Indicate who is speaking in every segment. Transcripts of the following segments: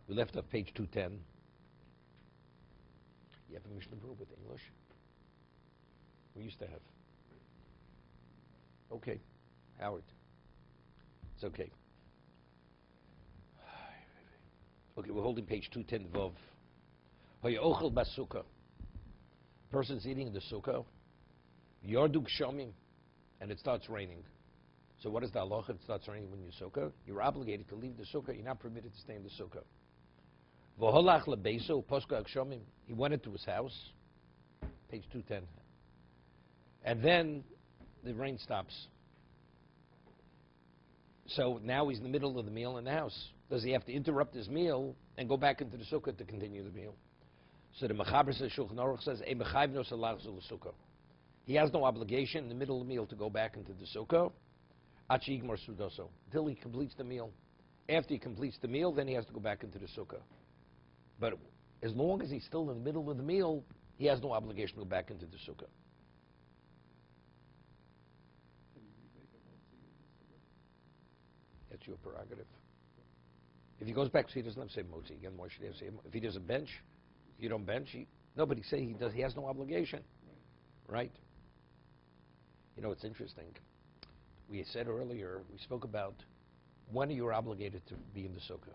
Speaker 1: We left off page 210. You have a Mishna Berura with English? We used to have. Okay, Howard. It's okay. Okay, we're holding page 210 Vov. Hoyochel basukkah. Person's eating in the sukkah. Yordug shomim, and it starts raining. So what is the halacha? It starts raining when you sukkah. You're obligated to leave the sukkah. You're not permitted to stay in the sukkah. V'holach lebeso poska akshomim. He went into his house. Page 210. And then the rain stops. So now he's in the middle of the meal in the house. Does he have to interrupt his meal and go back into the sukkah to continue the meal? So the Mechaber says, Shulchan Aruch says, he has no obligation in the middle of the meal to go back into the sukkah until he completes the meal. After he completes the meal, then he has to go back into the sukkah. But as long as he's still in the middle of the meal, he has no obligation to go back into the sukkah. That's your prerogative. If he goes back, so he doesn't have to say motzi again. Why should he have to say? If he does a bench, you don't bench. Nobody say he does. He has no obligation, right? You know, it's interesting. We said earlier, we spoke about when you're obligated to be in the sukkah.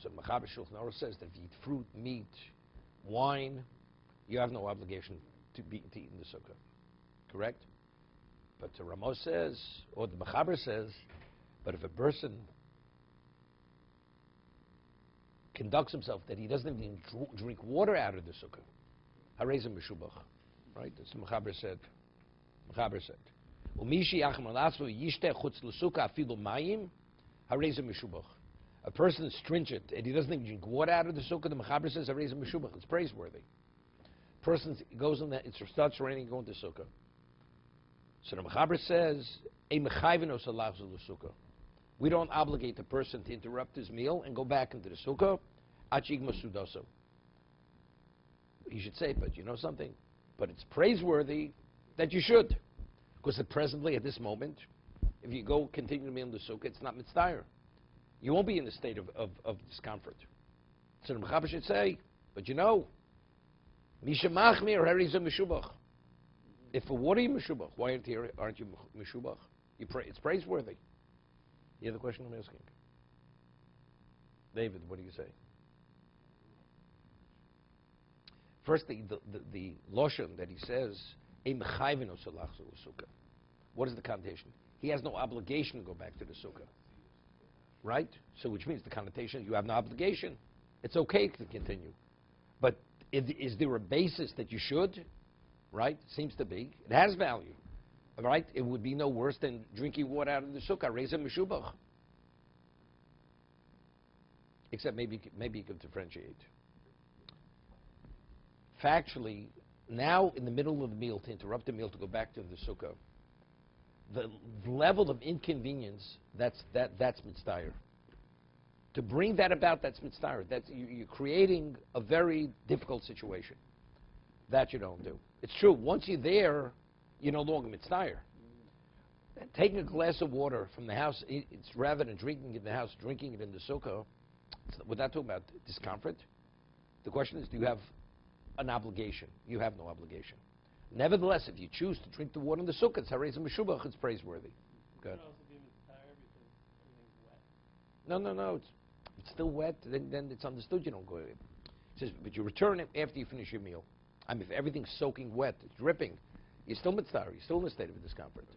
Speaker 1: So Mechaber Shulchan Aruch says that if you eat fruit, meat, wine, you have no obligation to eat in the sukkah. Correct? But the Ramos says, or the Mechaber says, but if a person conducts himself that he doesn't even drink water out of the sukkah, harei meshubach, right? That's what Mechaber said. Mechaber said, "Umishi achmar lasvo yishteh chutz l'sukkah afilu mayim, harei meshubach." A person is stringent and he doesn't even drink water out of the sukkah. The Mechaber says, "Harei meshubach." It's praiseworthy. Person goes in there, it starts raining, going to sukkah. So the Mechaber says, "A mechayvenos alachzu l'sukkah." We don't obligate the person to interrupt his meal and go back into the sukkah. He should say, but you know something? But it's praiseworthy that you should. Because presently, at this moment, if you go continue to meal in the sukkah, it's not mitzvah. You won't be in the state of discomfort. So the Mechaber should say, but you know, Misha Machmir Hariza Meshubach. If for water you Meshubach, why aren't you Meshubach? It's praiseworthy. You have the question I'm asking? David, what do you say? First, the loshon that he says, what is the connotation? He has no obligation to go back to the sukkah. Right? So which means the connotation, you have no obligation. It's okay to continue. But is there a basis that you should? Right? Seems to be. It has value. Right? It would be no worse than drinking water out of the sukkah. Reza meshubach. Except maybe you can differentiate. Factually, now in the middle of the meal, to interrupt the meal to go back to the sukkah, the level of inconvenience, that's mitzvah. To bring that about, that's mitzvah. You're creating a very difficult situation. That you don't do. It's true. Once you're there, you're no longer mitzvah. Taking a glass of water from the house, it's rather than drinking it in the house, drinking it in the sukkah. We're not talking about discomfort. The question is, do you have an obligation? You have no obligation. Nevertheless, if you choose to drink the water in the sukkah, it's harei meshubach, it's praiseworthy. Good.
Speaker 2: It can also be mitzvah because everything's wet.
Speaker 1: No. It's still wet. Then it's understood you don't go. It says, but you return it after you finish your meal. I mean, if everything's soaking wet, it's dripping, you're still mitzvah. You're still in a state of discomfort.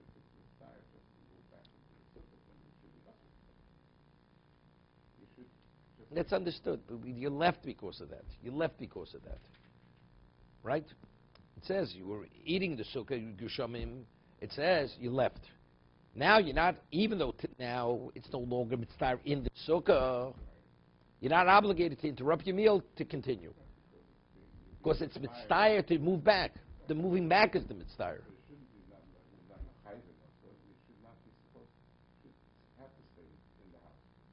Speaker 1: That's understood. But you're left because of that. You're left because of that. Right? It says you were eating the sukkah, Gushamim. It says you left. Now you're not, even though now it's no longer mitzvah in the sukkah, you're not obligated to interrupt your meal to continue. Because it's mitzvah to move back. The moving back is the mitzvah.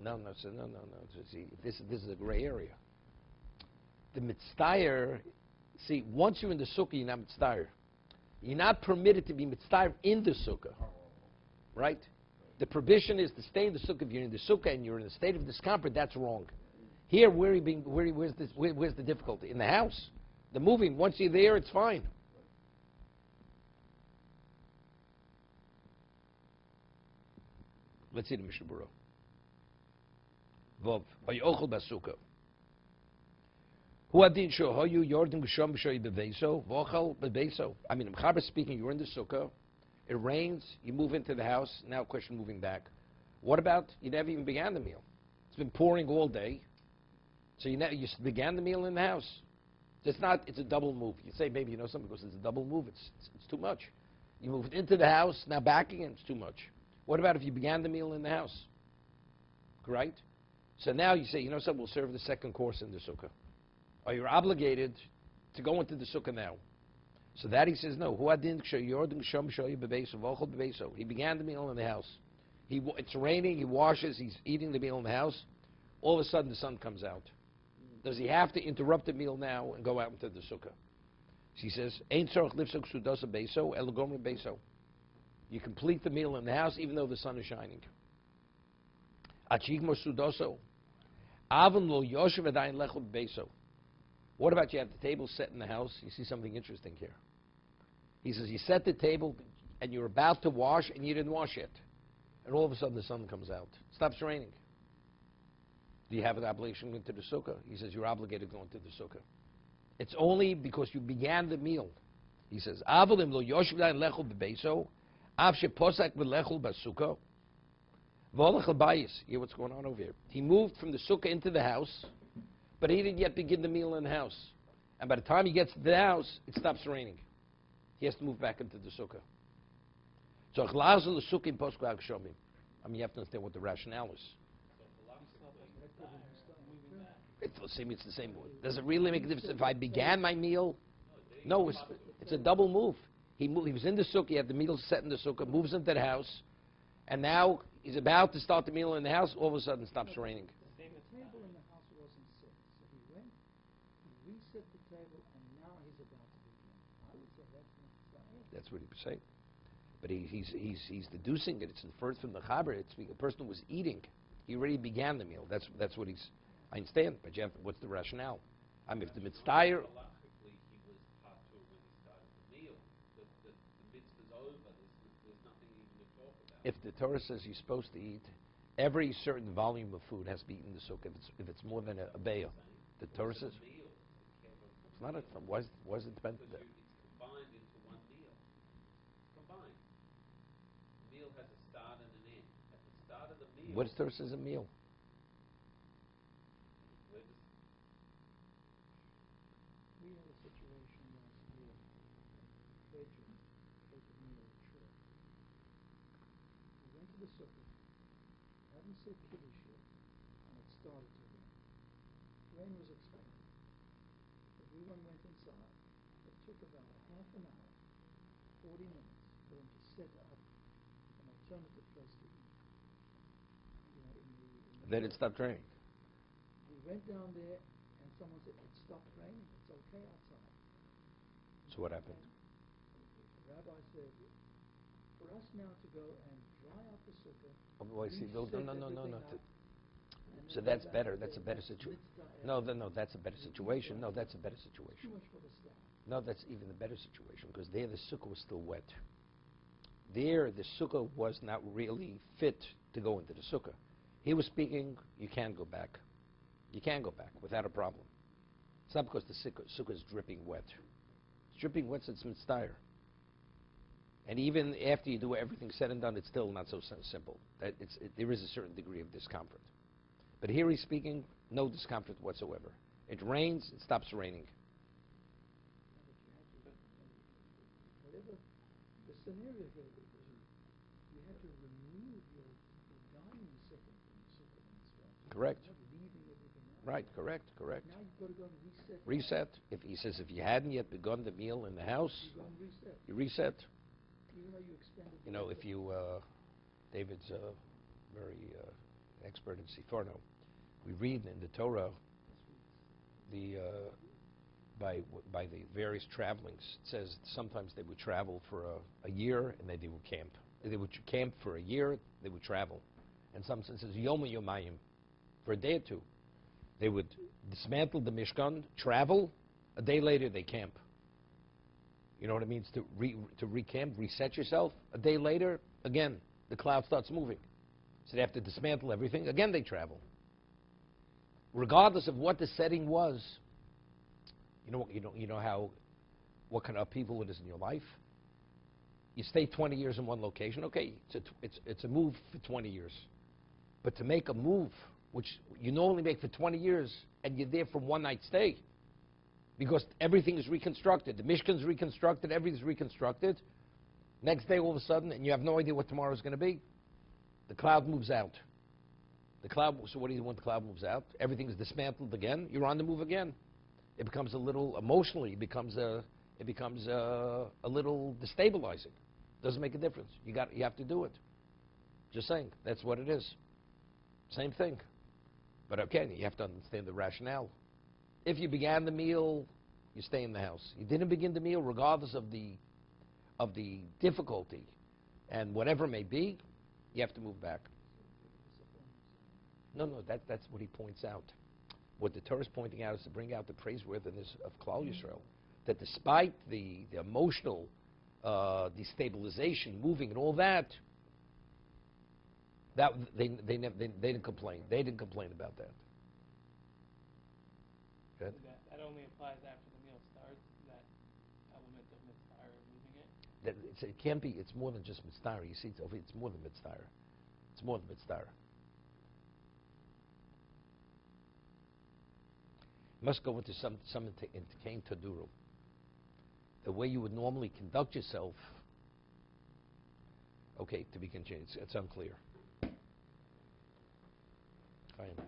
Speaker 1: No. See, this is a gray area. The mitzvah, see, once you're in the sukkah, you're not mitzvah. You're not permitted to be mitzvah in the sukkah. Right? The prohibition is to stay in the sukkah. If you're in the sukkah and you're in a state of discomfort, that's wrong. Here, where's the difficulty? In the house. The moving, once you're there, it's fine. Let's see the Mishna Berura. Vov, vayochel basuka. Hu adin shohayu yordim g'sham b'shoy beveso, vochel beveso. I mean, Mechaber speaking, you're in the sukkah, it rains, you move into the house, now question moving back. What about, you never even began the meal? It's been pouring all day, so you began the meal in the house. It's a double move. You say maybe you know something because it's a double move, it's too much. You moved into the house, now back again, it's too much. What about if you began the meal in the house? Right? So now you say, you know something, we'll serve the second course in the sukkah. Or you're obligated to go into the sukkah now. So that he says, no. He began the meal in the house. It's raining, he washes, he's eating the meal in the house. All of a sudden the sun comes out. Does he have to interrupt the meal now and go out into the sukkah? She says, you complete the meal in the house even though the sun is shining. What about you have the table set in the house? You see something interesting here. He says you set the table and you're about to wash and you didn't wash yet. And all of a sudden the sun comes out. It stops raining. Do you have an obligation to go into the sukkah? He says you're obligated to go into the sukkah. It's only because you began the meal. He says, hear what's going on over here. He moved from the sukkah into the house, but he didn't yet begin the meal in the house. And by the time he gets to the house, it stops raining. He has to move back into the sukkah. So, I mean, you have to understand what the rationale is. It's the same word. Does it really make a difference if I began my meal? No, it's a double move. He was in the sukkah, he had the meal set in the sukkah, moves into the house, and now he's about to start the meal in the house, all of a sudden it stops raining.
Speaker 2: The table in the house wasn't set, so he went, he reset the table, and now he's about to begin. I would say that's not the.
Speaker 1: That's what he would say. But he's deducing it. It's inferred from the chaber. It's a person who was eating. He already began the meal. That's what he's. I understand, but what's the rationale? I mean, if the mitzvah.
Speaker 3: Halachically, he was patur when he started the meal. The mitzvah's over. There's nothing even to talk about.
Speaker 1: If the Torah says you're supposed to eat, every certain volume of food has to be eaten in the sukkah. If it's more than a bayah, the Torah says. It's not a. Why is it dependent?
Speaker 3: It's combined into one meal. Combined. The meal has a start and an end. At the start of the meal.
Speaker 1: What Torah says a meal?
Speaker 2: We had a situation last year, Frederick me at church. We went to the sukkah, hadn't said Kiddush yet, and it started to rain. Rain was expected. Everyone went inside. It took about a half an hour, 40 minutes, for them to set up an alternative place to eat.
Speaker 1: Then it stopped raining.
Speaker 2: We went down there, and someone said, it stopped raining, it's okay outside.
Speaker 1: So what happened?
Speaker 2: And the rabbi said, for us now to go and dry out the sukkah.
Speaker 1: Oh, I see. No.
Speaker 2: Up,
Speaker 1: So that's better. That's a better situation. No, that's a better situation. No, that's a better situation.
Speaker 2: Too much for the staff.
Speaker 1: No, that's even a better situation because there the sukkah was still wet. There the sukkah was not really fit to go into the sukkah. He was speaking, you can go back. You can go back without a problem. It's not because the sukkah is dripping wet. It's dripping wet, so it's mitzvah. And even after you do everything said and done, it's still not so simple. There is a certain degree of discomfort. But here he's speaking, no discomfort whatsoever. It rains, it stops raining.
Speaker 2: Whatever the scenario here is, you had to remove your dining setting from the sukkah when it starts.
Speaker 1: Correct.
Speaker 2: You're not leaving everything out.
Speaker 1: Right, correct.
Speaker 2: Now you've got to go and reset.
Speaker 1: Reset. If he says if you hadn't yet begun the meal in the house,
Speaker 2: You go and reset.
Speaker 1: you reset.
Speaker 2: Even though you expended.
Speaker 1: You know, if you, David's very expert in Siforno. We read in the Torah by the various travelings. It says sometimes they would travel for a year and then they would camp. They would camp for a year, they would travel. And some says Yom Yomayim, for a day or two. They would dismantle the Mishkan, travel. A day later, they camp. You know what it means to recamp, reset yourself? A day later, again, the cloud starts moving. So they have to dismantle everything. Again, they travel. Regardless of what the setting was, you know how, what kind of upheaval it is in your life? You stay 20 years in one location. Okay, it's a move for 20 years. But to make a move, which you normally make for 20 years, and you're there for one night stay, because everything is reconstructed. The Mishkan's reconstructed, everything's reconstructed. Next day, all of a sudden, and you have no idea what tomorrow is going to be, the cloud moves out. So what do you do when the cloud moves out? Everything is dismantled again. You're on the move again. It becomes a little, emotionally, it becomes a little destabilizing. Doesn't make a difference. You have to do it. Just saying, that's what it is. Same thing. But again, you have to understand the rationale. If you began the meal, you stay in the house. You didn't begin the meal, regardless of the difficulty and whatever it may be, you have to move back. No, that's what he points out. What the Torah is pointing out is to bring out the praiseworthiness of Klal Yisrael. That despite the emotional destabilization, moving, and all that, they didn't complain. They didn't complain about that. Good.
Speaker 4: That only applies after the meal starts, that element of mitzvah moving it?
Speaker 1: It can't be, it's more than just mitzvah. You see, it's more than mitzvah. It's more than mitzvah. You must go into some Kain Taduru. The way you would normally conduct yourself, okay, to be continued. It's unclear. Fine.